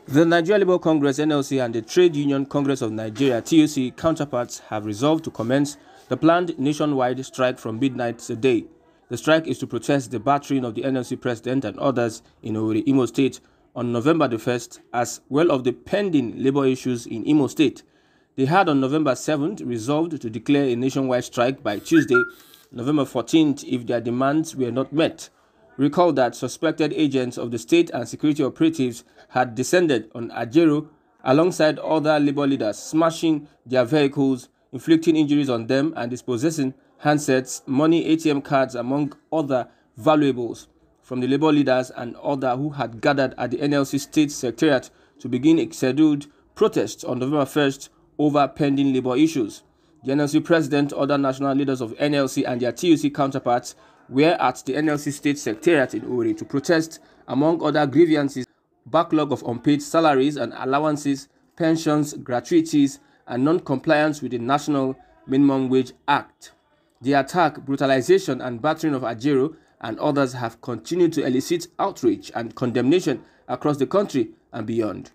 The Nigeria Labour Congress (NLC) and the Trade Union Congress of Nigeria (TUC) counterparts have resolved to commence the planned nationwide strike from midnight today. The strike is to protest the battering of the NLC president and others in Owerri, Imo State on November the 1st, as well of the pending labour issues in Imo State. They had on November 7th resolved to declare a nationwide strike by Tuesday, November 14th, if their demands were not met. Recall that suspected agents of the state and security operatives had descended on Ajaero alongside other labour leaders, smashing their vehicles, inflicting injuries on them and dispossessing handsets, money, ATM cards, among other valuables from the labour leaders and others who had gathered at the NLC State Secretariat to begin a scheduled protest on November 1st over pending labour issues. The NLC president, other national leaders of NLC and their TUC counterparts were at the NLC State Secretariat in Owerri to protest, among other grievances, backlog of unpaid salaries and allowances, pensions, gratuities, and non-compliance with the National Minimum Wage Act. The attack, brutalization, and battering of Ajaero and others have continued to elicit outrage and condemnation across the country and beyond.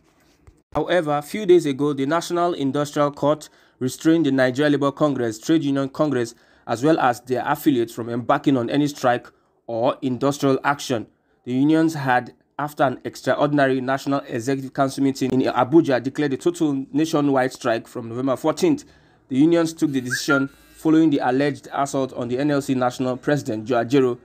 However, a few days ago, the National Industrial Court restrained the Nigeria Labour Congress, Trade Union Congress, as well as their affiliates from embarking on any strike or industrial action. The unions had, after an extraordinary National Executive Council meeting in Abuja, declared a total nationwide strike from November 14th. The unions took the decision following the alleged assault on the NLC National President, Joe Ajaero,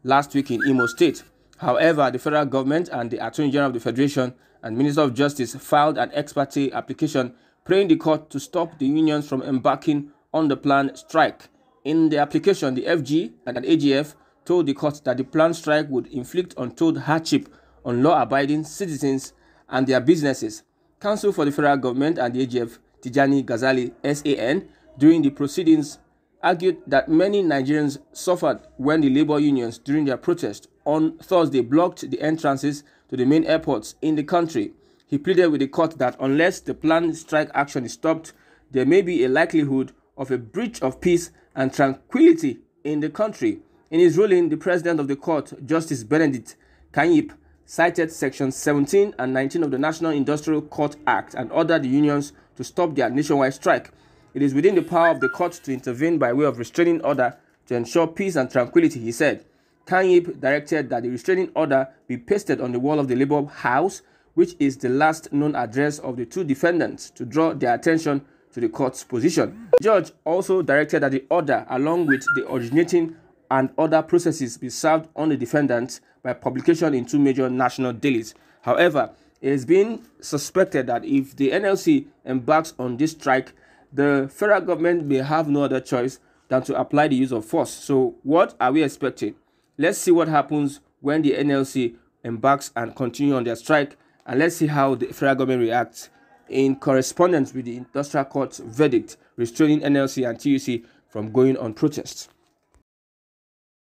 last week in Imo State. However, the federal government and the Attorney General of the Federation and Minister of Justice filed an ex parte application praying the court to stop the unions from embarking on the planned strike. In the application, the FG and AGF told the court that the planned strike would inflict untold hardship on law-abiding citizens and their businesses. Counsel for the federal government and the AGF, Tijani Ghazali, SAN, during the proceedings, argued that many Nigerians suffered when the labor unions, during their protest on Thursday, blocked the entrances to the main airports in the country. He pleaded with the court that unless the planned strike action is stopped, there may be a likelihood of a breach of peace and tranquility in the country. In his ruling, the president of the court, Justice Benedict Kanyip, cited Sections 17 and 19 of the National Industrial Court Act and ordered the unions to stop their nationwide strike. It is within the power of the court to intervene by way of restraining order to ensure peace and tranquility, he said. Kanyip directed that the restraining order be pasted on the wall of the Labour House, which is the last known address of the two defendants, to draw their attention to the court's position. The judge also directed that the order, along with the originating and other processes, be served on the defendants by publication in two major national dailies. However, it has been suspected that if the NLC embarks on this strike, the federal government may have no other choice than to apply the use of force. So what are we expecting? Let's see what happens when the NLC embarks and continue on their strike, and let's see how the federal government reacts in correspondence with the Industrial Court's verdict restraining NLC and TUC from going on protests.